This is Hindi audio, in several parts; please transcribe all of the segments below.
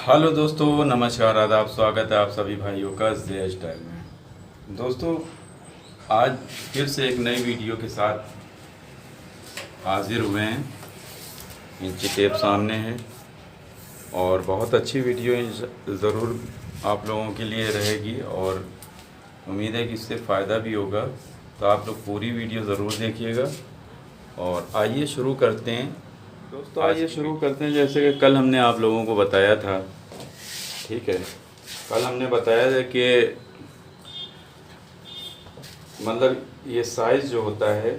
हेलो दोस्तों, नमस्कार, आदाब, स्वागत है आप सभी भाइयों का जे स्टाइल में। दोस्तों, आज फिर से एक नई वीडियो के साथ हाजिर हुए हैं। इंची टेप सामने है और बहुत अच्छी वीडियो ज़रूर आप लोगों के लिए रहेगी और उम्मीद है कि इससे फ़ायदा भी होगा। तो आप लोग पूरी वीडियो ज़रूर देखिएगा और आइए शुरू करते हैं। दोस्तों, आइए शुरू करते हैं। जैसे कि कल हमने आप लोगों को बताया था, ठीक है, कल हमने बताया था कि मतलब ये साइज़ जो होता है,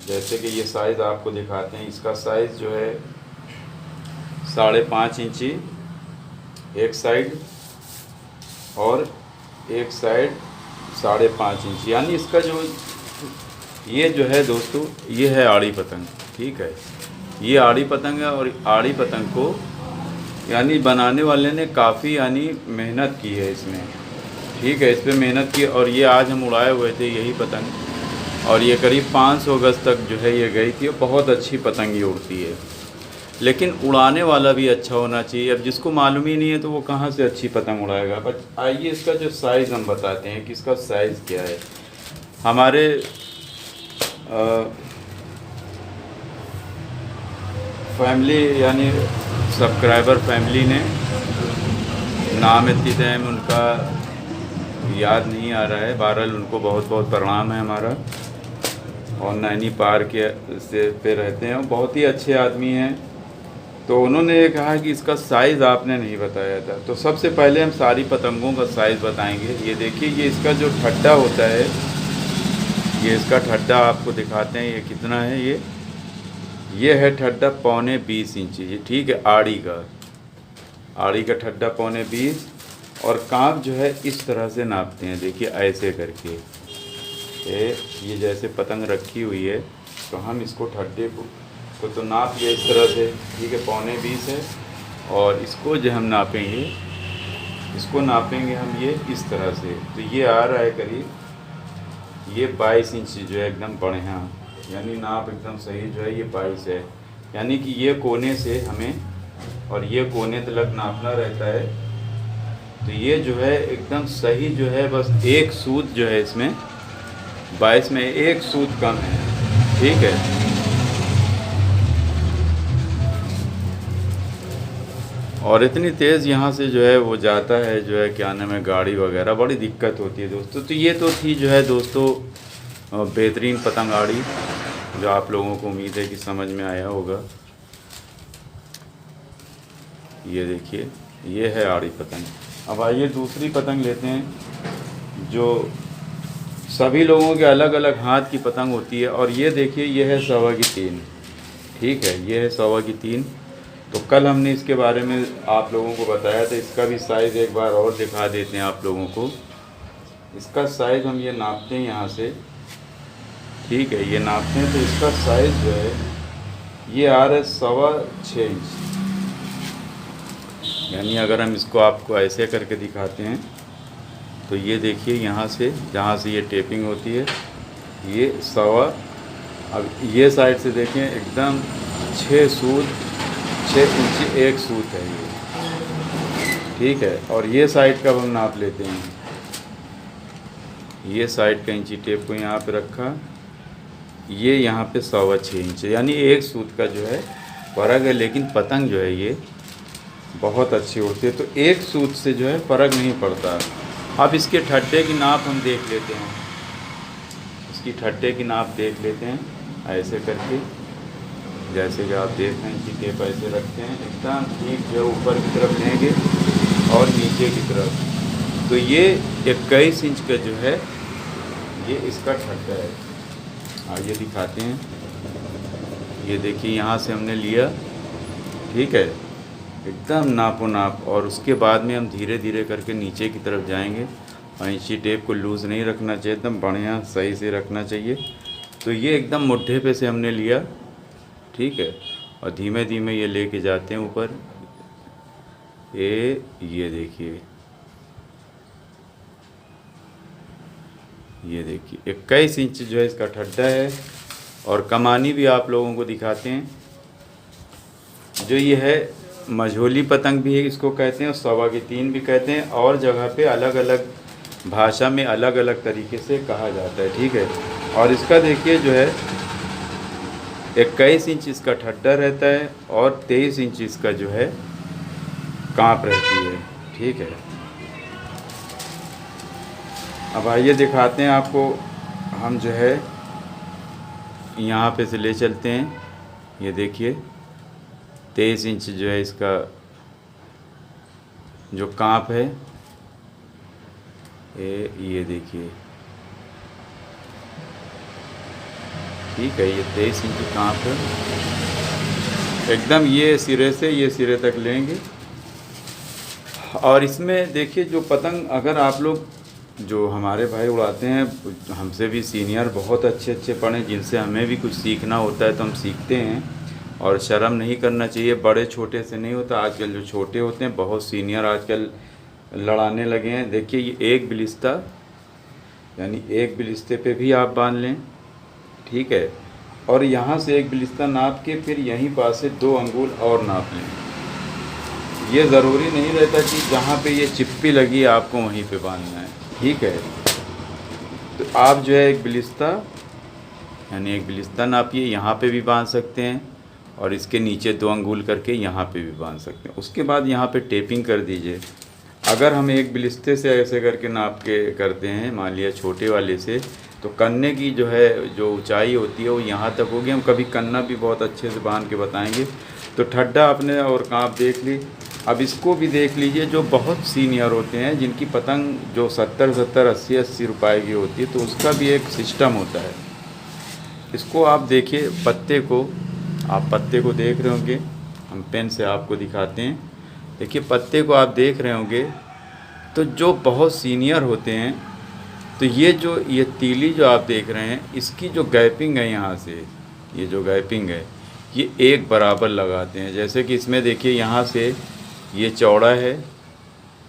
जैसे कि ये साइज़ आपको दिखाते हैं। इसका साइज़ जो है 5.5 इंची एक साइड और एक साइड 5.5 इंची, यानी इसका जो ये जो है दोस्तों, ये है आड़ी पतंग। ठीक है, ये आड़ी पतंग है और आड़ी पतंग को यानी बनाने वाले ने काफ़ी यानी मेहनत की है इसमें। ठीक है, इस पर मेहनत की और ये आज हम उड़ाए हुए थे यही पतंग, और ये करीब 500 गज तक जो है ये गई थी। बहुत अच्छी पतंग ये उड़ती है, लेकिन उड़ाने वाला भी अच्छा होना चाहिए। अब जिसको मालूम ही नहीं है तो वो कहाँ से अच्छी पतंग उड़ाएगा। बट आइए इसका जो साइज़ हम बताते हैं कि इसका साइज़ क्या है। हमारे फैमिली यानी सब्सक्राइबर फैमिली ने, नाम इतनी टाइम उनका याद नहीं आ रहा है, बहरहाल उनको बहुत बहुत प्रणाम है हमारा। और नैनी पार के से पे रहते हैं, बहुत ही अच्छे आदमी हैं। तो उन्होंने ये कहा कि इसका साइज़ आपने नहीं बताया था। तो सबसे पहले हम सारी पतंगों का साइज़ बताएंगे। ये देखिए, ये इसका जो ठड्डा होता है, ये इसका ठड्डा आपको दिखाते हैं ये कितना है। ये है ठड्डा 15.25 इंची। ये ठीक है, आड़ी का ठड्डा 15.25। और कांप जो है इस तरह से नापते हैं, देखिए ऐसे करके। ये जैसे पतंग रखी हुई है तो हम इसको ठड्डे को तो नाप लिया इस तरह से। ठीक है, 15.20 है। और इसको जो हम नापेंगे, इसको नापेंगे हम ये इस तरह से। तो ये आ रहा है करीब ये 22 इंच जो है, एकदम बढ़िया, यानी नाप एकदम सही जो है ये 22 है। यानी कि ये कोने से हमें और ये कोने तक नापना रहता है। तो ये जो है एकदम सही जो है, बस एक सूत जो है इसमें 22 में एक सूत कम है। ठीक है, और इतनी तेज़ यहाँ से जो है वो जाता है, जो है क्या नाम है, गाड़ी वगैरह, बड़ी दिक्कत होती है दोस्तों। तो ये तो थी जो है दोस्तों बेहतरीन पतंग आड़ी, जो आप लोगों को उम्मीद है कि समझ में आया होगा। ये देखिए, ये है आड़ी पतंग। अब आइए दूसरी पतंग लेते हैं, जो सभी लोगों के अलग अलग हाथ की पतंग होती है। और ये देखिए, ये है 3.25। ठीक है, ये है 3.25। तो कल हमने इसके बारे में आप लोगों को बताया था। इसका भी साइज़ एक बार और दिखा देते हैं आप लोगों को। इसका साइज़ हम ये नापते हैं यहाँ से। ठीक है, ये नापते हैं तो इसका साइज़ जो है ये आ रहा है 6.25 इंच। यानी अगर हम इसको आपको ऐसे करके दिखाते हैं तो ये देखिए, यहाँ से जहाँ से ये टेपिंग होती है ये सवा, अब ये साइड से देखें एकदम 6 इंच एक सूत है ये। ठीक है, और ये साइड का हम नाप लेते हैं। ये साइड का इंची टेप को यहाँ पे रखा, ये यहाँ पे 6.25 इंच, यानी एक सूत का जो है फ़र्क है। लेकिन पतंग जो है ये बहुत अच्छी होती है, तो एक सूत से जो है फ़र्क नहीं पड़ता। अब इसके ठड्डे की नाप हम देख लेते हैं। इसकी ठड्डे की नाप देख लेते हैं ऐसे करके, जैसे कि आप देख रहे हैं कि टेप ऐसे रखते हैं एकदम ठीक जो ऊपर की तरफ लेंगे और नीचे की तरफ। तो ये 21 इंच का जो है ये इसका ठड्डा है। आइए दिखाते हैं। ये देखिए, यहाँ से हमने लिया, ठीक है, एकदम नापो नाप। और उसके बाद में हम धीरे धीरे करके नीचे की तरफ जाएंगे। और इंची टेप को लूज़ नहीं रखना चाहिए, एकदम बढ़िया सही से रखना चाहिए। तो ये एकदम मुट्ठे पे से हमने लिया, ठीक है, और धीमे धीमे ये लेके जाते हैं ऊपर। ये देखिए, ये देखिए 21 इंच जो है इसका ठड्डा है। और कमानी भी आप लोगों को दिखाते हैं। जो ये है मझोली पतंग भी है, इसको कहते हैं, और सवा की तीन भी कहते हैं, और जगह पे अलग अलग भाषा में अलग अलग तरीके से कहा जाता है। ठीक है, और इसका देखिए जो है 21 इंच इसका ठड्डा रहता है और 23 इंच इसका जो है कांप रहती है। ठीक है, अब आइए दिखाते हैं आपको, हम जो है यहाँ पे से ले चलते हैं। ये देखिए 23 इंच जो है इसका जो कांप है, ये देखिए, ठीक है, ये 23 इंच कांप है एकदम, ये सिरे से ये सिरे तक लेंगे। और इसमें देखिए जो पतंग, अगर आप लोग जो हमारे भाई उड़ाते हैं, हमसे भी सीनियर बहुत अच्छे अच्छे पढ़े, जिनसे हमें भी कुछ सीखना होता है तो हम सीखते हैं, और शर्म नहीं करना चाहिए, बड़े छोटे से नहीं होता। आजकल जो छोटे होते हैं बहुत सीनियर आजकल लड़ाने लगे हैं। देखिए ये एक बिलिस्ता, यानी एक बिलिस्ते पे भी आप बांध लें। ठीक है, और यहाँ से एक बिलिस्ता नाप के फिर यहीं पास से 2 अंगुल और नाप लें। ये ज़रूरी नहीं रहता कि जहाँ पे ये चिप्पी लगी आपको वहीं पे बांधना है। ठीक है, तो आप जो है एक बिलिस्ता, यानी एक बिलिस्ता नापिए, यहाँ पे भी बांध सकते हैं, और इसके नीचे 2 अंगुल करके यहाँ पे भी बांध सकते हैं। उसके बाद यहाँ पे टेपिंग कर दीजिए। अगर हम एक बिलिस्ते से ऐसे करके नाप के करते हैं, मान लिया छोटे वाले से, तो कन्ने की जो है जो ऊंचाई होती है वो यहाँ तक होगी। हम कभी कन्ना भी बहुत अच्छे से बांध के बताएंगे। तो ठड्डा आपने और कांप देख ली, अब इसको भी देख लीजिए। जो बहुत सीनियर होते हैं, जिनकी पतंग जो 70-70, 80-80 रुपए की होती है, तो उसका भी एक सिस्टम होता है। इसको आप देखिए, पत्ते को, आप पत्ते को देख रहे होंगे, हम पेन से आपको दिखाते हैं। देखिए पत्ते को आप देख रहे होंगे, तो जो बहुत सीनियर होते हैं, तो ये तीली जो आप देख रहे हैं, इसकी जो गैपिंग है यहाँ से, ये जो गैपिंग है, ये एक बराबर लगाते हैं। जैसे कि इसमें देखिए यहाँ से ये चौड़ा है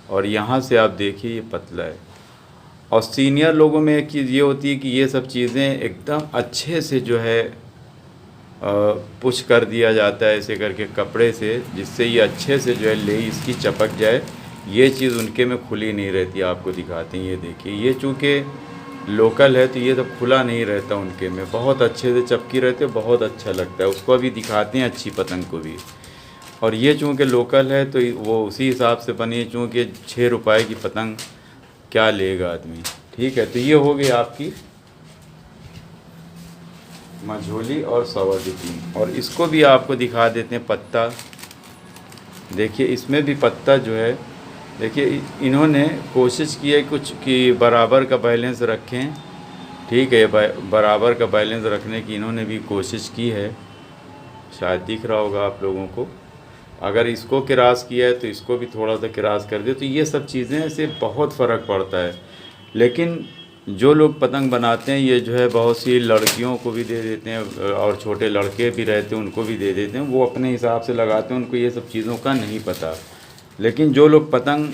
और यहाँ से आप देखिए ये पतला है। और सीनियर लोगों में एक चीज़ ये होती है कि ये सब चीज़ें एकदम अच्छे से जो है पुश कर दिया जाता है ऐसे करके कपड़े से, जिससे ये अच्छे से जो है ले इसकी चपक जाए। ये चीज़ उनके में खुली नहीं रहती, आपको दिखाते हैं। ये देखिए, ये चूँकि लोकल है तो ये तो खुला नहीं रहता, उनके में बहुत अच्छे से चपकी रहते, बहुत अच्छा लगता है। उसको अभी दिखाते हैं अच्छी पतंग को भी। और ये चूँकि लोकल है तो वो उसी हिसाब से बनी, चूँकि 6 रुपए की पतंग क्या लेगा आदमी। ठीक है, तो ये हो गई आपकी मझोली और सवा की तीन। और इसको भी आपको दिखा देते हैं पत्ता। देखिए इसमें भी पत्ता जो है, देखिए इन्होंने कोशिश की है कुछ कि बराबर का बैलेंस रखें। ठीक है, बराबर का बैलेंस रखने की इन्होंने भी कोशिश की है, शायद दिख रहा होगा आप लोगों को। अगर इसको क्रॉस किया है तो इसको भी थोड़ा सा क्रॉस कर दे, तो ये सब चीज़ें से बहुत फ़र्क पड़ता है। लेकिन जो लोग पतंग बनाते हैं, ये जो है बहुत सी लड़कियों को भी दे देते हैं, और छोटे लड़के भी रहते हैं उनको भी दे देते हैं। वो अपने हिसाब से लगाते हैं, उनको ये सब चीज़ों का नहीं पता। लेकिन जो लोग पतंग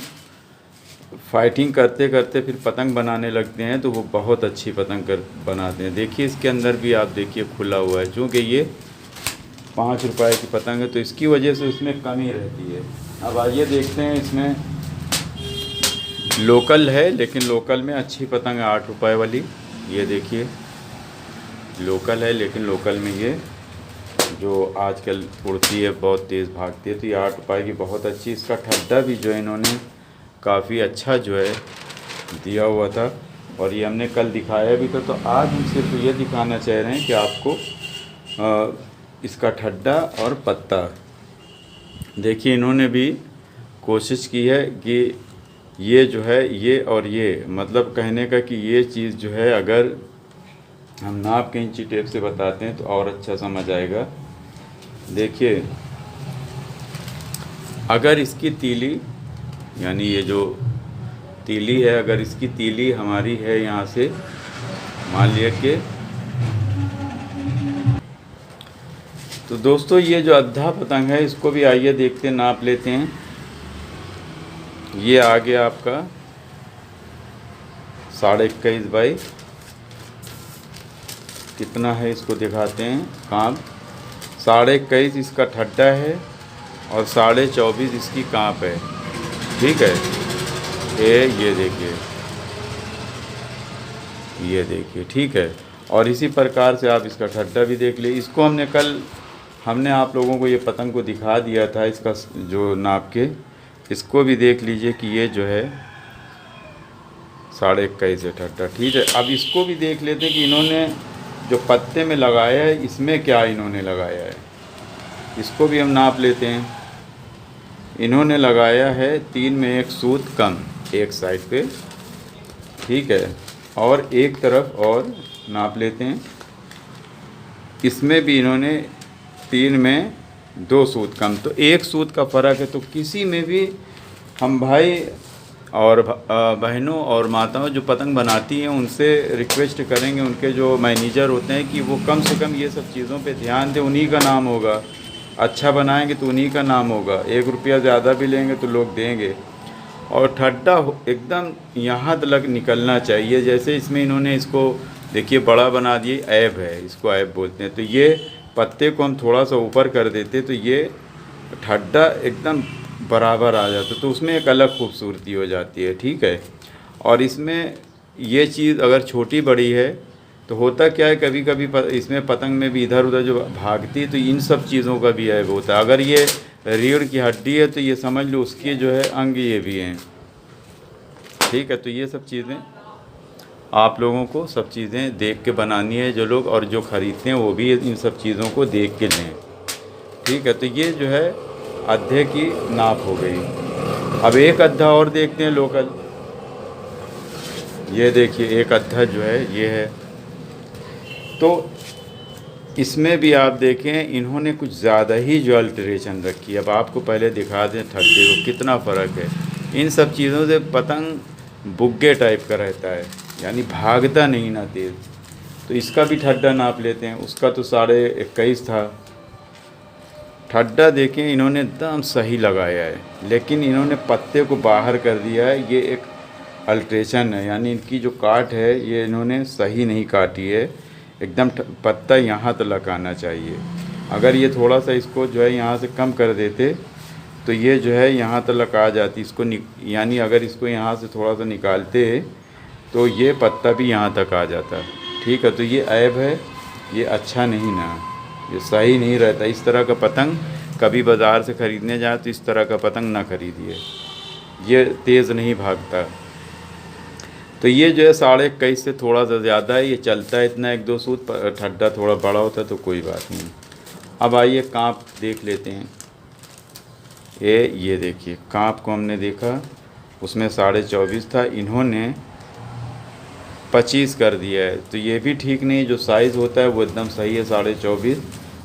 फाइटिंग करते करते फिर पतंग बनाने लगते हैं, तो वो बहुत अच्छी पतंग बनाते हैं। देखिए इसके अंदर भी आप देखिए खुला हुआ है, चूँकि ये 5 रुपए की पतंग है तो इसकी वजह से उसमें कमी रहती है। अब आइए देखते हैं, इसमें लोकल है, लेकिन लोकल में अच्छी पतंग है 8 रुपए वाली। ये देखिए लोकल है, लेकिन लोकल में ये जो आजकल उड़ती है बहुत तेज़ भागती है, तो ये 8 रुपए की बहुत अच्छी। इसका ठड्डा भी जो है इन्होंने काफ़ी अच्छा जो है दिया हुआ था, और ये हमने कल दिखाया भी था। तो आज हम सिर्फ ये दिखाना चाह रहे हैं कि आपको इसका ठड्डा और पत्ता। देखिए इन्होंने भी कोशिश की है कि ये जो है, ये और ये, मतलब कहने का कि ये चीज़ जो है अगर हम नाप के इंची टेप से बताते हैं तो और अच्छा समझ आएगा। देखिए अगर इसकी तीली, यानी ये जो तीली है, अगर इसकी तीली हमारी है यहाँ से, मान लिया कि, तो दोस्तों ये जो अद्धा पतंग है इसको भी आइए देखते हैं, नाप लेते हैं। ये आ गया आपका 21.5 बाई कितना है, इसको दिखाते हैं। काम 21.5 इसका ठड्डा है, और 24.5 इसकी कांप है। ठीक है, ये देखिए, ये देखिए, ठीक है। और इसी प्रकार से आप इसका ठड्डा भी देख लिए। इसको हमने आप लोगों को ये पतंग को दिखा दिया था, इसका जो नाप के, इसको भी देख लीजिए कि ये जो है 21.5 है ठड्डा। ठीक है, अब इसको भी देख लेते हैं कि इन्होंने जो पत्ते में लगाया है इसमें क्या इन्होंने लगाया है। इसको भी हम नाप लेते हैं। इन्होंने लगाया है 3 में 1 सूत कम एक साइड पे। ठीक है, और एक तरफ और नाप लेते हैं। इसमें भी इन्होंने 3 में 2 सूत कम, तो 1 सूत का फ़र्क है। तो किसी में भी हम भाई और बहनों और माताओं जो पतंग बनाती हैं उनसे रिक्वेस्ट करेंगे, उनके जो मैनेजर होते हैं, कि वो कम से कम ये सब चीज़ों पे ध्यान दें। उन्हीं का नाम होगा, अच्छा बनाएंगे तो उन्हीं का नाम होगा। 1 रुपया ज़्यादा भी लेंगे तो लोग देंगे। और ठड्डा एकदम यहाँ तक निकलना चाहिए। जैसे इसमें इन्होंने इसको देखिए बड़ा बना दिए, ऐब है, इसको ऐब बोलते हैं। तो ये पत्ते को हम थोड़ा सा ऊपर कर देते तो ये ठड्डा एकदम बराबर आ जाता, तो उसमें एक अलग खूबसूरती हो जाती है। ठीक है, और इसमें ये चीज़ अगर छोटी बड़ी है तो होता क्या है, कभी कभी इसमें पतंग में भी इधर उधर जो भागती है, तो इन सब चीज़ों का भी ऐब होता है। अगर ये रीढ़ की हड्डी है तो ये समझ लो उसके जो है अंग ये भी हैं। ठीक है, तो ये सब चीज़ें आप लोगों को सब चीज़ें देख के बनानी है जो लोग, और जो ख़रीदते हैं वो भी इन सब चीज़ों को देख के लें। ठीक है, तो ये जो है अद्धे की नाप हो गई। अब एक अद्धा और देखते हैं लोकल। ये देखिए एक अद्धा जो है ये है। तो इसमें भी आप देखें इन्होंने कुछ ज़्यादा ही जो अल्टरेशन रखी है। अब आपको पहले दिखा दें ठड्डे को कितना फ़र्क है। इन सब चीज़ों से पतंग बुग्गे टाइप का रहता है, यानी भागता नहीं ना तेज़। तो इसका भी ठड्डा नाप लेते हैं। उसका तो 21.5 था। ठड्डा देखें इन्होंने एकदम सही लगाया है, लेकिन इन्होंने पत्ते को बाहर कर दिया है। ये एक अल्ट्रेशन है, यानी इनकी जो काट है ये इन्होंने सही नहीं काटी है। एकदम पत्ता यहाँ तक आना चाहिए। अगर ये थोड़ा सा इसको जो है यहाँ से कम कर देते तो ये जो है यहाँ तक आ जाती। इसको यानी अगर इसको यहाँ से थोड़ा सा निकालते तो ये पत्ता भी यहाँ तक आ जाता। ठीक है, तो ये ऐब है, ये अच्छा नहीं ना, ये सही नहीं रहता। इस तरह का पतंग कभी बाज़ार से ख़रीदने जाए तो इस तरह का पतंग ना ख़रीदिए, ये तेज़ नहीं भागता। तो ये जो है 21.5 से थोड़ा सा ज़्यादा है। ये चलता है इतना 1-2 सूत, ठड्डा थोड़ा बड़ा होता है तो कोई बात नहीं। अब आइए कांप देख लेते हैं। ये देखिए कांप को हमने देखा, उसमें 24.5 था, इन्होंने 25 कर दिया है। तो ये भी ठीक नहीं, जो साइज़ होता है वो एकदम सही है 24.5,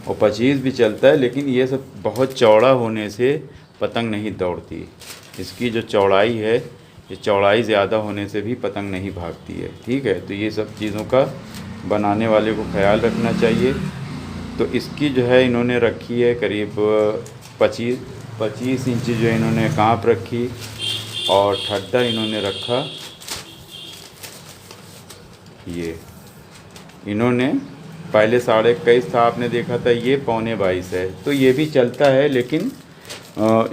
और 25 भी चलता है। लेकिन ये सब बहुत चौड़ा होने से पतंग नहीं दौड़ती। इसकी जो चौड़ाई है, ये चौड़ाई ज़्यादा होने से भी पतंग नहीं भागती है। ठीक है, तो ये सब चीज़ों का बनाने वाले को ख्याल रखना चाहिए। तो इसकी जो है इन्होंने रखी है करीब 25 इंच जो इन्होंने कांप रखी, और ठड्डा इन्होंने रखा, ये इन्होंने पहले 21.5 था आपने देखा था, ये 22.25 है। तो ये भी चलता है, लेकिन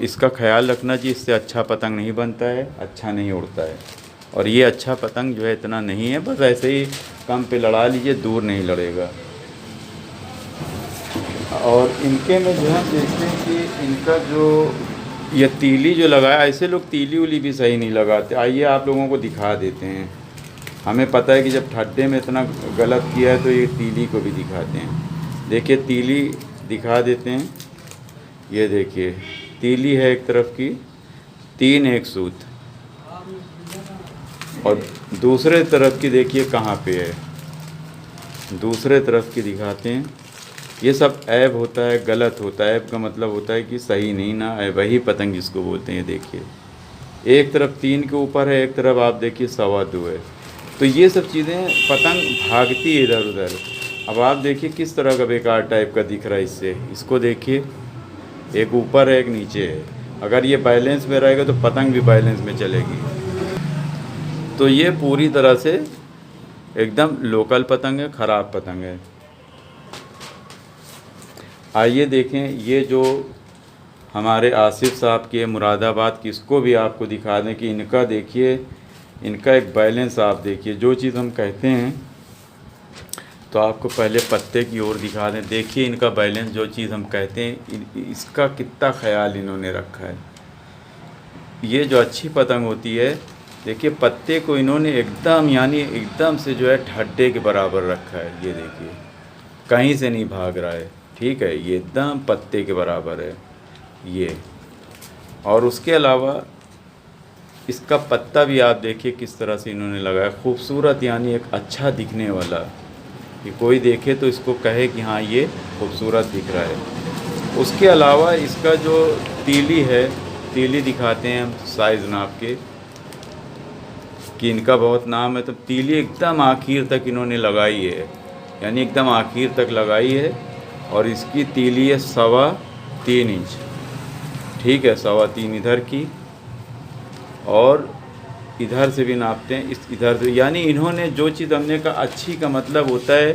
इसका ख्याल रखना चाहिए, इससे अच्छा पतंग नहीं बनता है, अच्छा नहीं उड़ता है। और ये अच्छा पतंग जो है इतना नहीं है, बस ऐसे ही कम पे लड़ा लीजिए, दूर नहीं लड़ेगा। और इनके में जो है देखते हैं कि इनका जो ये तीली जो लगाया, ऐसे लोग तीली उली भी सही नहीं लगाते। आइए आप लोगों को दिखा देते हैं। हमें पता है कि जब ठड्डे में इतना गलत किया है तो ये तीली को भी दिखाते हैं। देखिए तीली दिखा देते हैं। ये देखिए तीली है एक तरफ की 3 1 सूत, और दूसरे तरफ की देखिए कहाँ पे है, दूसरे तरफ की दिखाते हैं। ये सब ऐब होता है, गलत होता है। ऐब का मतलब होता है कि सही नहीं ना, वही पतंग जिसको बोलते हैं। देखिए एक तरफ 3 के ऊपर है, एक तरफ आप देखिए 2.25 है। तो ये सब चीज़ें पतंग भागती है इधर उधर। अब आप देखिए किस तरह का बेकार टाइप का दिख रहा है इससे। इसको देखिए, एक ऊपर है एक नीचे है। अगर ये बैलेंस में रहेगा तो पतंग भी बैलेंस में चलेगी। तो ये पूरी तरह से एकदम लोकल पतंग है, ख़राब पतंग है। आइए देखें, ये जो हमारे आसिफ साहब के मुरादाबाद की, इसको भी आपको दिखा दें कि इनका देखिए, इनका एक बैलेंस आप देखिए। जो चीज़ हम कहते हैं तो आपको पहले पत्ते की ओर दिखा दें। देखिए इनका बैलेंस, जो चीज़ हम कहते हैं इसका कितना ख्याल इन्होंने रखा है। ये जो अच्छी पतंग होती है, देखिए पत्ते को इन्होंने एकदम यानी एकदम से जो है ठड्डे के बराबर रखा है। ये देखिए कहीं से नहीं भाग रहा है, ठीक है, ये एकदम पत्ते के बराबर है ये। और उसके अलावा इसका पत्ता भी आप देखिए किस तरह से इन्होंने लगाया, खूबसूरत, यानी एक अच्छा दिखने वाला, कि कोई देखे तो इसको कहे कि हाँ ये खूबसूरत दिख रहा है। उसके अलावा इसका जो तीली है, तीली दिखाते हैं हम साइज़ नाप के कि इनका बहुत नाम है। तो तीली एकदम आखिर तक इन्होंने लगाई है, यानी एकदम आखिर तक लगाई है। और इसकी तीली है 3.25 इंच, ठीक है, 3.25 इधर की, और इधर से भी नापते हैं, इस इधर से। यानी इन्होंने जो चीज़ हमने कहा, अच्छी का मतलब होता है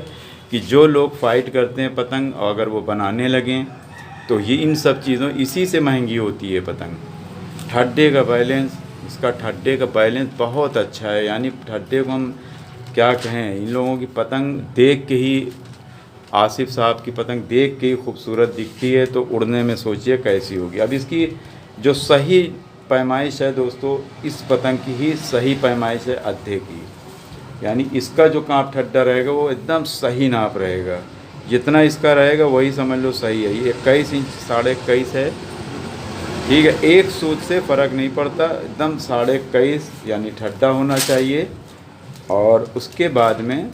कि जो लोग फ़ाइट करते हैं पतंग, अगर वो बनाने लगें तो ये इन सब चीज़ों, इसी से महंगी होती है पतंग। ठड्डे का बैलेंस, इसका ठड्डे का बैलेंस बहुत अच्छा है। यानी ठड्डे को हम क्या कहें, इन लोगों की पतंग देख के ही, आसिफ साहब की पतंग देख के ही खूबसूरत दिखती है, तो उड़ने में सोचिए कैसी होगी। अब इसकी जो सही पैमाइश है दोस्तों, इस पतंग की ही सही पैमाइश है अद्धे की। यानी इसका जो काँप ठड्डा रहेगा वो एकदम सही नाप रहेगा, जितना इसका रहेगा वही समझ लो सही है। ये 21 इंच 21.5 है, ठीक है, एक सूत से फ़र्क नहीं पड़ता, एकदम 21.5 यानी ठड्डा होना चाहिए। और उसके बाद में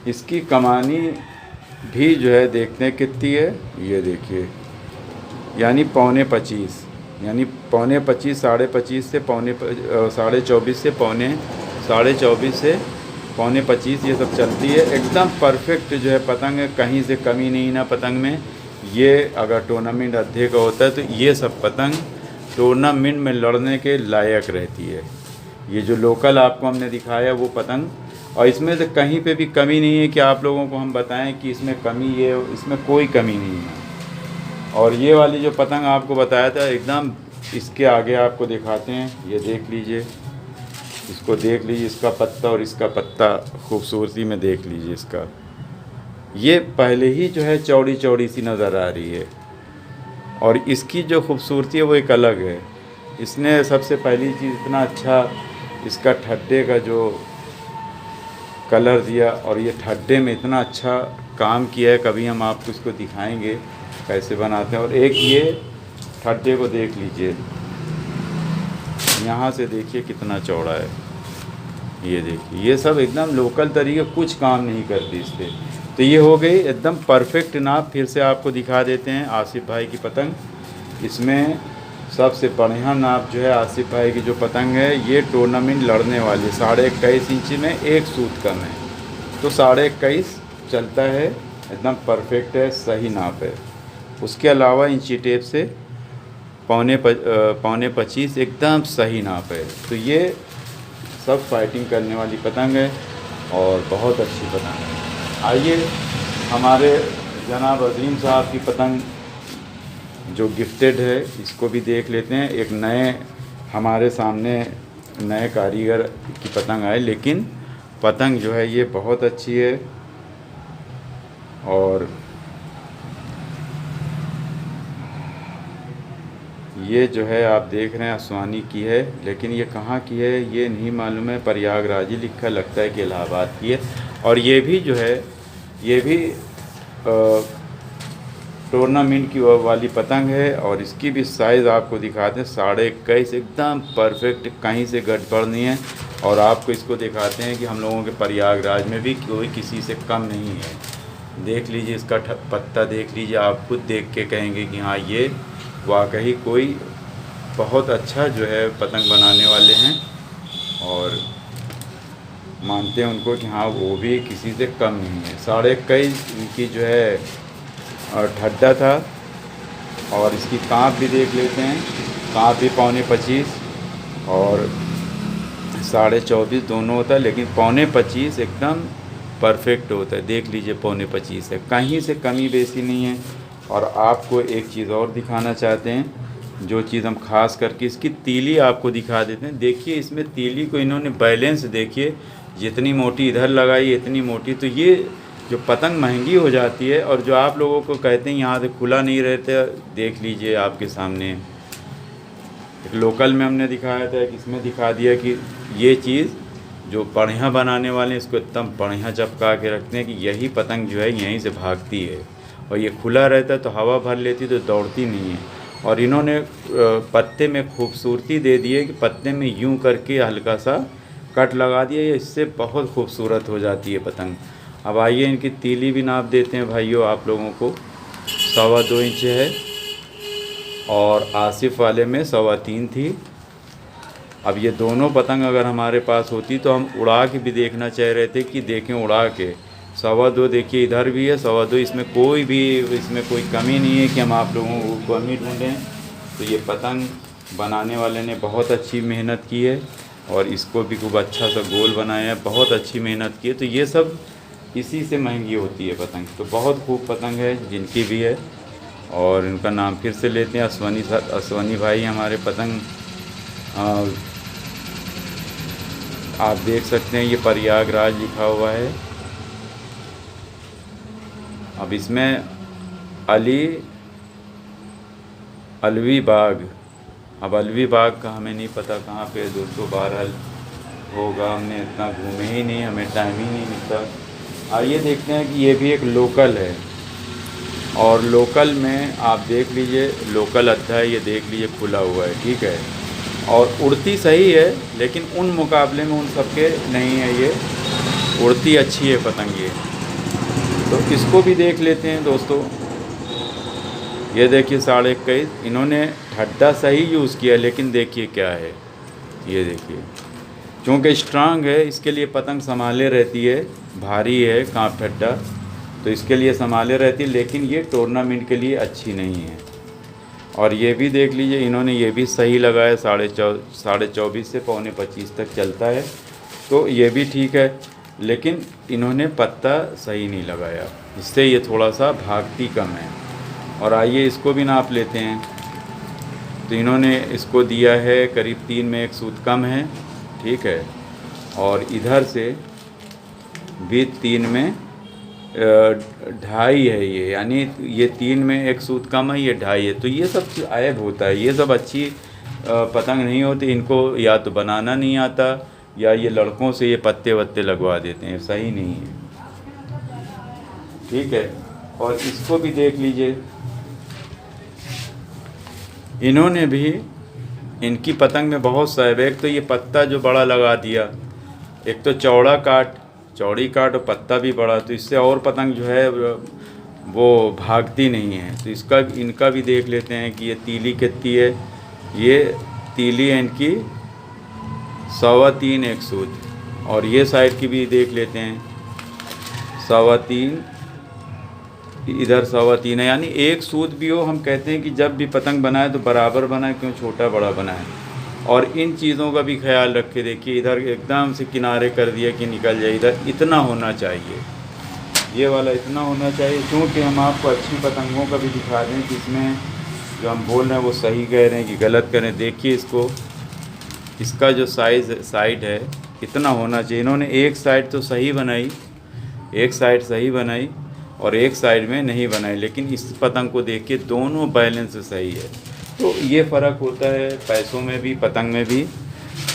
इसकी कमानी भी जो है देखते हैं कितनी है, ये देखिए, यानी 25.25, यानी 25.25, 25.5 से 24.5 से 24.5 से 25.5, ये सब चलती है। एकदम परफेक्ट जो है पतंग है, कहीं से कमी नहीं ना पतंग में। ये अगर टूर्नामेंट अद्धे का होता है तो ये सब पतंग टूर्नामेंट में लड़ने के लायक रहती है। ये जो लोकल आपको हमने दिखाया वो पतंग, और इसमें से कहीं पे भी कमी नहीं है कि आप लोगों को हम बताएं कि इसमें कमी है, इसमें कोई कमी नहीं है। और ये वाली जो पतंग आपको बताया था, एकदम इसके आगे आपको दिखाते हैं, ये देख लीजिए, इसको देख लीजिए, इसका पत्ता और इसका पत्ता खूबसूरती में देख लीजिए इसका। ये पहले ही जो है चौड़ी चौड़ी सी नज़र आ रही है, और इसकी जो खूबसूरती है वो एक अलग है। इसने सबसे पहली चीज़ इतना अच्छा इसका ठड्डे का जो कलर दिया, और ये ठड्डे में इतना अच्छा काम किया है, कभी हम आपको इसको दिखाएंगे कैसे बनाते हैं। और एक ये ठड्डे को देख लीजिए, यहाँ से देखिए कितना चौड़ा है, ये देखिए, ये सब एकदम लोकल तरीके, कुछ काम नहीं करती इस पर। तो ये हो गई एकदम परफेक्ट नाप। फिर से आपको दिखा देते हैं आसिफ भाई की पतंग। इसमें सबसे बढ़िया नाप जो है आसिफ भाई की जो पतंग है, ये टूर्नामेंट लड़ने वाली 21.5 इंच में एक सूत कम है, तो 21.5 चलता है, एकदम परफेक्ट है, सही नाप है। उसके अलावा इंची टेप से 25.25 एकदम सही नाप है। तो ये सब फाइटिंग करने वाली पतंग है और बहुत अच्छी पतंग है। आइए हमारे जनाब अजीम साहब की पतंग जो गिफ्टेड है, इसको भी देख लेते हैं। एक नए हमारे सामने नए कारीगर की पतंग आए, लेकिन पतंग जो है ये बहुत अच्छी है। और ये जो है आप देख रहे हैं आसवानी की है, लेकिन ये कहाँ की है ये नहीं मालूम है, प्रयागराज ही लिखा, लगता है कि इलाहाबाद की है। और ये भी जो है, ये भी टूर्नामेंट की वाली पतंग है, और इसकी भी साइज़ आपको दिखाते हैं 21.5 एकदम परफेक्ट, कहीं से गड़बड़ नहीं है। और आपको इसको दिखाते हैं कि हम लोगों के प्रयागराज में भी कोई किसी से कम नहीं है। देख लीजिए इसका पत्ता देख लीजिए, आप खुद देख के कहेंगे कि हाँ ये वाकई कोई बहुत अच्छा जो है पतंग बनाने वाले हैं, और मानते हैं उनको कि हाँ वो भी किसी से कम नहीं है। 21.5 इनकी जो है ठड्डा था। और इसकी काँप भी देख लेते हैं, काँप भी 25.25 और 24.5 दोनों होता है, लेकिन 25.25 एकदम परफेक्ट होता है। देख लीजिए 25.25 है, कहीं से कमी बेसी नहीं है। और आपको एक चीज़ और दिखाना चाहते हैं, जो चीज़ हम खास करके इसकी तीली आपको दिखा देते हैं। देखिए इसमें तीली को इन्होंने बैलेंस देखिए, जितनी मोटी इधर लगाई इतनी मोटी। तो ये जो पतंग महंगी हो जाती है, और जो आप लोगों को कहते हैं यहाँ से खुला नहीं रहते, देख लीजिए आपके सामने एक लोकल में हमने दिखाया था, एक इसमें दिखा दिया कि ये चीज़ जो बढ़िया बनाने वाले हैं इसको एकदम बढ़िया चपका के रखते हैं कि यही पतंग जो है यहीं से भागती है, और ये खुला रहता है तो हवा भर लेती तो दौड़ती नहीं है। और इन्होंने पत्ते में खूबसूरती दे दी है कि पत्ते में यूं करके हल्का सा कट लगा दिया, इससे बहुत खूबसूरत हो जाती है पतंग। अब आइए इनकी तीली भी नाप देते हैं भाइयों आप लोगों को। 2.25 इंच है, और आसिफ वाले में 3.25 थी। अब ये दोनों पतंग अगर हमारे पास होती तो हम उड़ा के भी देखना चाह रहे थे कि देखें उड़ा के। 2.25 देखिए इधर भी है 2.25, इसमें कोई कमी नहीं है कि हम आप लोगों को कमी ढूंढें। तो ये पतंग बनाने वाले ने बहुत अच्छी मेहनत की है, और इसको भी खूब अच्छा सा गोल बनाया है, बहुत अच्छी मेहनत की है। तो ये सब इसी से महंगी होती है पतंग। तो बहुत खूब पतंग है जिनकी भी है, और इनका नाम फिर से लेते हैं। अश्वनी भाई हमारे पतंग आप देख सकते हैं, ये प्रयागराज लिखा हुआ है। अब इसमें अलवी बाग, अब अलवी बाग का हमें नहीं पता कहाँ पे दोस्तों, बहरहाल होगा, हमने इतना घूमे ही नहीं, हमें टाइम ही नहीं मिलता। आइए देखते हैं कि ये भी एक लोकल है, और लोकल में आप देख लीजिए, लोकल अच्छा है, ये देख लीजिए खुला हुआ है, ठीक है, और उड़ती सही है, लेकिन उन मुकाबले में उन सबके नहीं है, ये उड़ती अच्छी है पतंग ये। तो इसको भी देख लेते हैं दोस्तों। ये देखिए 21.5, इन्होंने ठड्डा सही यूज़ किया, लेकिन देखिए क्या है, ये देखिए क्योंकि स्ट्रांग है इसके लिए पतंग संभाले रहती है, भारी है कांप ठड्डा, तो इसके लिए संभाले रहती है, लेकिन ये टूर्नामेंट के लिए अच्छी नहीं है। और ये भी देख लीजिए इन्होंने ये भी सही लगाया, 24.5 से 25 तक चलता है, तो ये भी ठीक है, लेकिन इन्होंने पत्ता सही नहीं लगाया, इससे ये थोड़ा सा भागती कम है। और आइए इसको भी नाप लेते हैं। तो इन्होंने इसको दिया है करीब 3 में 1 सूत कम है, ठीक है, और इधर से भी 3 में 2.5 है ये, यानी ये 3 में 1 सूत कम है, ये 2.5 है। तो ये सब ऐब होता है, ये सब अच्छी पतंग नहीं होती, इनको या तो बनाना नहीं आता, या ये लड़कों से ये पत्ते वत्ते लगवा देते हैं, सही नहीं है, ठीक है। और इसको भी देख लीजिए, इन्होंने भी इनकी पतंग में बहुत सा है। एक तो ये पत्ता जो बड़ा लगा दिया, एक तो चौड़ी काट और पत्ता भी बड़ा, तो इससे और पतंग जो है वो भागती नहीं है। तो इनका भी देख लेते हैं कि ये तीली कितनी है। ये तीली है इनकी 3.25 1 सूत, और ये साइड की भी देख लेते हैं 3.25, इधर 3.25 है, यानी 1 सूत भी हो। हम कहते हैं कि जब भी पतंग बनाए तो बराबर बनाए, क्यों छोटा बड़ा बनाए। और इन चीज़ों का भी ख्याल रखे, देखिए इधर एकदम से किनारे कर दिया कि निकल जाए, इधर इतना होना चाहिए, ये वाला इतना होना चाहिए। क्योंकि हम आपको अच्छी पतंगों का भी दिखा दें कि इसमें जो हम बोल रहे हैं वो सही कह रहे हैं कि गलत कह रहे हैं। देखिए इसका जो साइड है इतना होना चाहिए। इन्होंने एक साइड तो सही बनाई, एक साइड सही बनाई और एक साइड में नहीं बनाई, लेकिन इस पतंग को देखिए दोनों बैलेंस सही है। तो ये फ़र्क होता है पैसों में भी, पतंग में भी।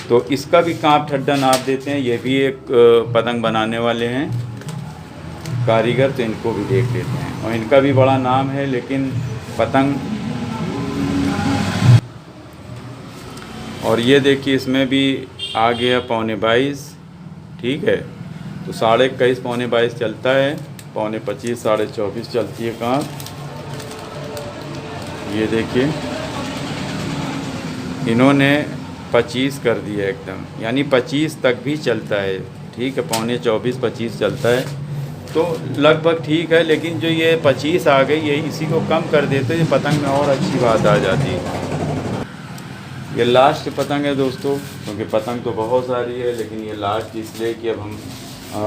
तो इसका भी कांप ठड्डा नाप देते हैं। ये भी एक पतंग बनाने वाले हैं कारीगर, तो इनको भी देख लेते हैं। और इनका भी बड़ा नाम है, लेकिन पतंग, और ये देखिए इसमें भी आ गया 22.25, ठीक है। तो 21.5 22.25 चलता है, 25.25 24.5 चलती है कांप। ये देखिए इन्होंने 25 कर दिया एकदम, यानी 25 तक भी चलता है, ठीक है। 24.25 25 चलता है, तो लगभग ठीक है। लेकिन जो ये 25 आ गई, ये इसी को कम कर देते ये पतंग में और अच्छी बात आ जाती है। ये लास्ट पतंग है दोस्तों, क्योंकि पतंग तो बहुत सारी है, लेकिन ये लास्ट इसलिए कि अब हम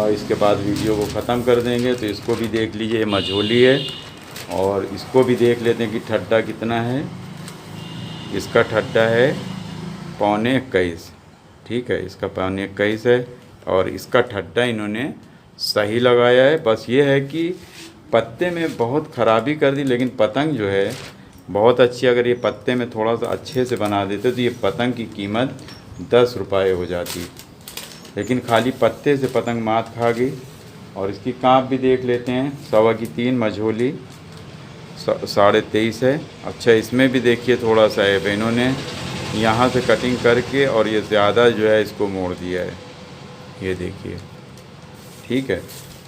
इसके बाद वीडियो को ख़त्म कर देंगे। तो इसको भी देख लीजिए, ये मझोली है, और इसको भी देख लेते हैं कि ठड्डा कितना है। इसका ठड्डा है 21.25, ठीक है, इसका 21.25 है। और इसका ठड्डा इन्होंने सही लगाया है। बस ये है कि पत्ते में बहुत ख़राबी कर दी, लेकिन पतंग जो है बहुत अच्छी। अगर ये पत्ते में थोड़ा सा अच्छे से बना देते तो ये पतंग की कीमत 10 रुपये हो जाती, लेकिन खाली पत्ते से पतंग मात खा गई। और इसकी काँप भी देख लेते हैं, 3.25 मझोली 23.5 है। अच्छा, इसमें भी देखिए थोड़ा सा है, इन्होंने यहाँ से कटिंग करके और ये ज़्यादा जो है इसको मोड़ दिया है, ये देखिए, ठीक है।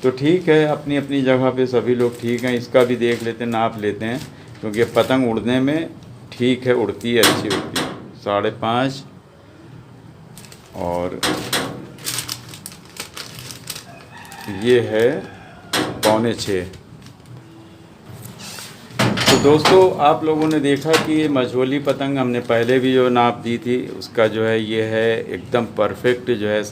तो ठीक है, अपनी अपनी जगह पे सभी लोग ठीक हैं। इसका भी देख लेते हैं, नाप लेते हैं, क्योंकि पतंग उड़ने में ठीक है, उड़ती है, अच्छी उड़ती है। 5.5 और ये है 5.25। तो दोस्तों, आप लोगों ने देखा कि ये मझोली पतंग हमने पहले भी जो नाप दी थी, उसका जो है ये है एकदम परफेक्ट, जो है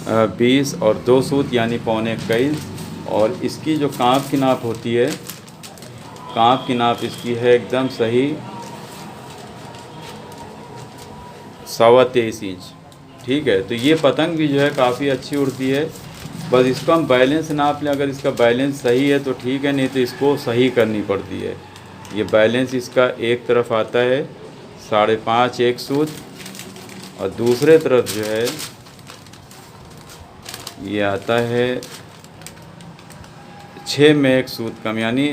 20.5 और 2 सूत यानी 21.25। और इसकी जो काँप की नाप होती है, काँप की नाप इसकी है एकदम सही 23.25 इंच, ठीक है। तो ये पतंग भी जो है काफ़ी अच्छी उड़ती है। बस इसको हम बैलेंस नाप लें, अगर इसका बैलेंस सही है तो ठीक है, नहीं तो इसको सही करनी पड़ती है। ये बैलेंस इसका एक तरफ आता है 5.5 एक सूत, और दूसरे तरफ जो है ये आता है 6 में एक सूत कम, यानी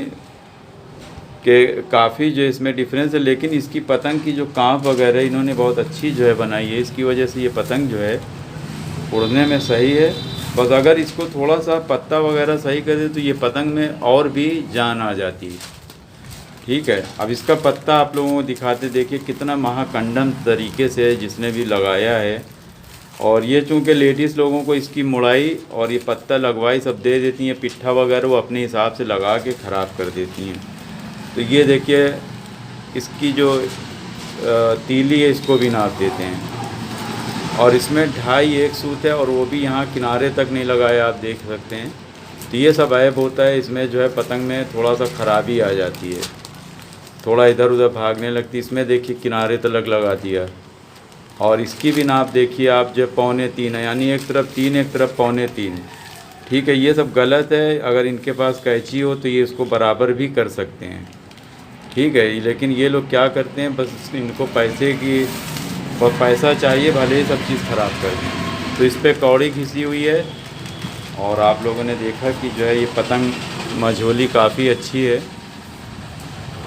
कि काफ़ी जो इसमें डिफरेंस है। लेकिन इसकी पतंग की जो काँप वगैरह इन्होंने बहुत अच्छी जो है बनाई है, इसकी वजह से ये पतंग जो है उड़ने में सही है। बस अगर इसको थोड़ा सा पत्ता वगैरह सही कर दे तो ये पतंग में और भी जान आ जाती है, ठीक है। अब इसका पत्ता आप लोगों को दिखाते, देखिए कितना महाकंडम तरीके से जिसने भी लगाया है। और ये चूँकि लेडीज़ लोगों को इसकी मुड़ाई और ये पत्ता लगवाई सब दे देती हैं, पिट्ठा वगैरह वो अपने हिसाब से लगा के ख़राब कर देती हैं। तो ये देखिए इसकी जो तीली है, इसको भी नाप देते हैं। और इसमें 2.5 एक सूत है, और वो भी यहाँ किनारे तक नहीं लगाया, आप देख सकते हैं। तो ये सब ऐप होता है इसमें, जो है पतंग में थोड़ा सा ख़राबी आ जाती है, थोड़ा इधर उधर भागने लगती है। इसमें देखिए किनारे तक लगा दिया। और इसकी भी नाप देखिए आप, जो 3.25 है, यानी एक तरफ 3 एक तरफ 3.25, ठीक है। ये सब गलत है, अगर इनके पास कैंची हो तो ये इसको बराबर भी कर सकते हैं, ठीक है। लेकिन ये लोग क्या करते हैं, बस इनको पैसे की और पैसा चाहिए, भले ही सब चीज़ ख़राब कर दें। तो इस पर कौड़ी घिसी हुई है। और आप लोगों ने देखा कि जो है ये पतंग मझोली काफ़ी अच्छी है,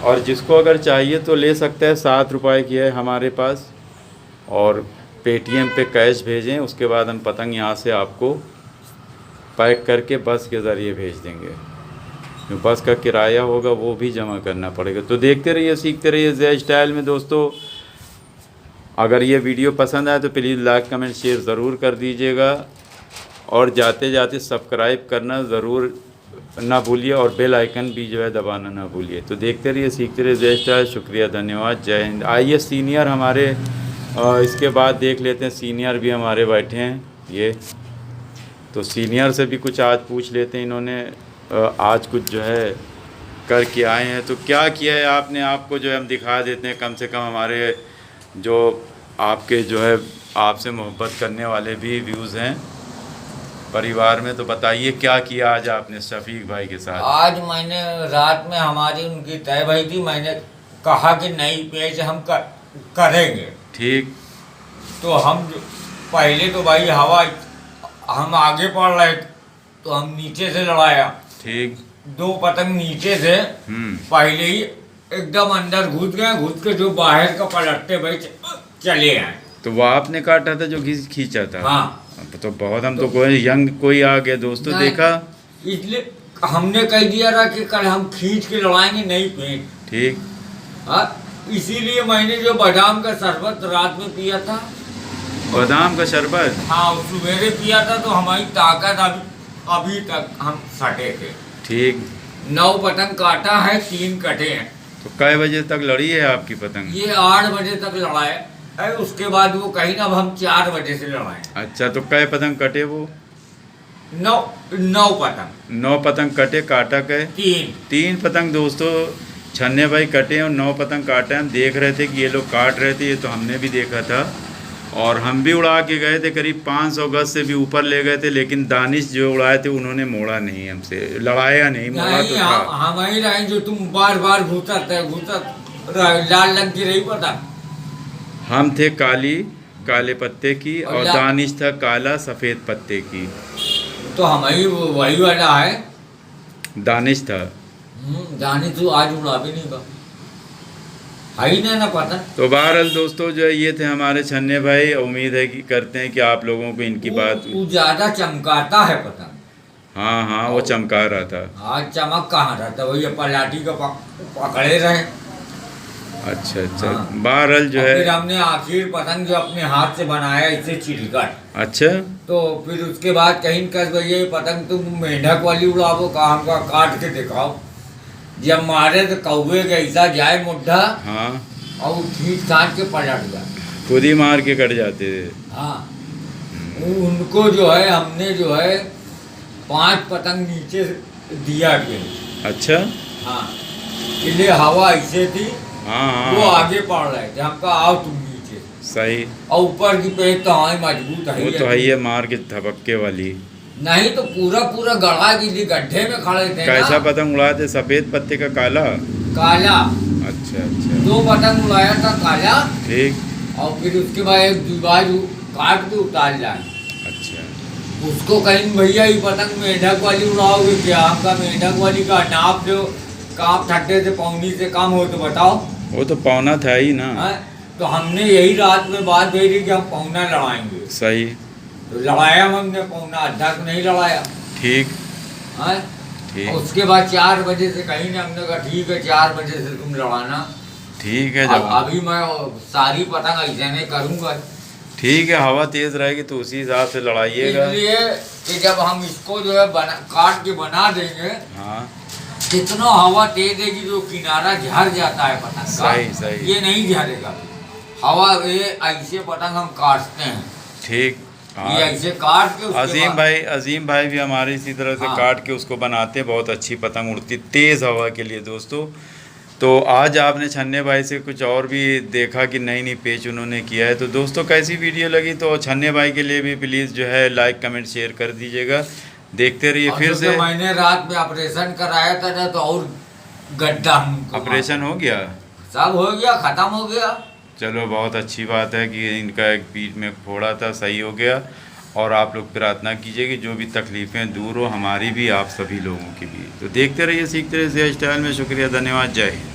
और जिसको अगर चाहिए तो ले सकता है। 7 रुपये की है हमारे पास, और पेटीएम पे कैश भेजें, उसके बाद हम पतंग यहाँ से आपको पैक करके बस के ज़रिए भेज देंगे। जो बस का किराया होगा वो भी जमा करना पड़ेगा। तो देखते रहिए, सीखते रहिए जय स्टाइल में। दोस्तों, अगर ये वीडियो पसंद आए तो प्लीज़ लाइक कमेंट शेयर ज़रूर कर दीजिएगा, और जाते जाते सब्सक्राइब करना ज़रूर ना भूलिए, और बेल आइकन भी जो है दबाना ना भूलिए। तो देखते रहिए, सीखते रहिए जय स्टाइल। शुक्रिया, धन्यवाद, जय हिंद। आइए सीनियर हमारे इसके बाद देख लेते हैं, सीनियर भी हमारे बैठे हैं ये। तो सीनियर से भी कुछ आज पूछ लेते हैं, इन्होंने आज कुछ जो है करके आए हैं। तो क्या किया है आपने, आपको जो है हम दिखा देते हैं, कम से कम हमारे जो आपके जो है आपसे मोहब्बत करने वाले भी व्यूज़ हैं परिवार में। तो बताइए क्या किया आज आपने शफीक भाई के साथ। आज मैंने रात में हमारी उनकी तय भई थी, मैंने कहा कि नहीं पेज हम करेंगे, ठीक। तो हम पहले तो भाई हवा हम आगे पड़ रहे, तो हम नीचे से लड़ाया, ठीक। 2 पतंग नीचे से पहले ही एकदम अंदर घुस गए, घुस के जो बाहर का पलटते भाई चले आए। तो वो आपने काटा था जो खींचा था? हाँ। तो बहुत, हम तो कोई यंग कोई आ गया दोस्तों, देखा, इसलिए हमने कह दिया था कि कल हम खींच के लड़ाएंगे, नहीं पेट, ठीक। हाँ, इसीलिए मैंने जो बादाम का शरबत रात में पिया था। बादाम का शरबत? हाँ, सवेरे पिया था, तो हमारी ताकत अभी तक हम सटे थे। ठीक। 9 पतंग काटा है, 3 कटे हैं। तो कै बजे तक लड़ी है आपकी पतंग? ये 8 बजे तक लड़ाए, उसके बाद वो कहीं ना अब हम 4 बजे से लड़ाए। अच्छा, तो कै पतंग कटे वो? 9 पतंग। 9 पतंग कटे, काटा गए 3 पतंग दोस्तों छन्ने भाई कटे और 9 पतंग काटे। हम देख रहे थे कि ये लोग काट रहे थे, ये तो हमने भी देखा था और हम भी उड़ा के गए थे, करीब 500 गज से भी ऊपर ले गए थे, लेकिन दानिश जो उड़ाए थे उन्होंने मोड़ा नहीं, हमसे लड़ाया नहीं, मोड़ा तो था। हम ही रहे जो तुम बार बार घुसत लाल रंग की रही पतंग। हम थे काले पत्ते की और दानिश था काला सफ़ेद पत्ते की। तो हम ही वही वाला है, दानिश था। दानिश तो आज उड़ा भी नहीं का ही ना पता। तो बहरहाल दोस्तों जो है ये थे हमारे छन्ने भाई। उम्मीद है कि करते हैं कि आप लोगों को इनकी बात ज्यादा चमकाता है पतंग। हाँ वो चमका रहा था। आज चमक कहाँ रहता, वही पलाटी का पकड़े रहे। अच्छा हाँ। बहरहाल जो फिर है हमने आखिर पतंग जो अपने हाथ से बनाया इसे चिलकर। अच्छा तो फिर उसके बाद कहीं कर भैया पतंग तुम मेंढक वाली उड़ावो, काम का काट के दिखाओ। जब मारे तो कौवे का ऐसा जाए मुड्ढा, हाँ और खींच काट के पलट गया, खुद ही मार के कट जाते थे। हाँ उनको जो है हमने जो है 5 पतंग नीचे दिया गया। अच्छा हाँ इसलिए हवा ऐसे थी, हाँ वो आगे पड़ रहे थे, हमका आओ तुम नीचे। सही। और ऊपर की पेट तो हमारी मजबूत है, वो तो है ये मार के थपक्के वाली। नहीं तो पूरा गढ़ा की गड्ढे में खड़े थे। कैसा पतंग उड़ाए थे? सफेद पत्ते का काला? काला। अच्छा 2 पतंग उड़ाया था काला, ठीक। और फिर उसके बाद एक दीवार काट के उतार जाए। अच्छा उसको कहीं भैया ये पतंग मेंढक वाली उड़ाओगे क्या? हमका मेंढक वाली का नाप जो काम ठट्टे से पौनी से कम हो तो बताओ। वो तो पौना था ही ना। तो हमने यही रात में बात कही थी कि हम पौना लड़ाएंगे। सही। तो लड़ाया हमने पौना, आधा तो नहीं लड़ाया। ठीक। ठीक। उसके बाद 4 बजे से कहीं ने हमने कहा ठीक है 4 बजे से तुम लड़ाना। ठीक है। जब अभी मैं सारी पतंग ऐसे नहीं करूँगा। ठीक है, हवा तेज रहेगी तो उसी हिसाब से लड़ाइएगा। इसलिए कि जब हम इसको जो है काट के बना देंगे, हाँ कितना हवा तेज है कि जो किनारा झड़ जाता है पतंग का, सही। ये नहीं झड़ेगा हवा। ये ऐसे पतंग हम काटते हैं। ठीक। ये ऐसे काट के अजीम भाई भी हमारे इसी तरह से काट के उसको बनाते, बहुत अच्छी पतंग उड़ती तेज़ हवा के लिए दोस्तों। तो आज आपने छन्ने भाई से कुछ और भी देखा कि नई पेच उन्होंने किया है। तो दोस्तों कैसी वीडियो लगी तो छन्ने भाई के लिए भी प्लीज़ जो है लाइक कमेंट शेयर कर दीजिएगा। देखते रहिए फिर से। मैंने रात में ऑपरेशन कराया था ना, तो और गड्ढा ऑपरेशन हो गया, सब हो गया, खत्म हो गया। चलो बहुत अच्छी बात है कि इनका एक पीठ में फोड़ा था, सही हो गया। और आप लोग प्रार्थना कीजिए कि जो भी तकलीफ़ें दूर हो, हमारी भी आप सभी लोगों की भी। तो देखते रहिए, सीखते रहिए हेयर स्टाइल में। शुक्रिया, धन्यवाद, जय हिंद।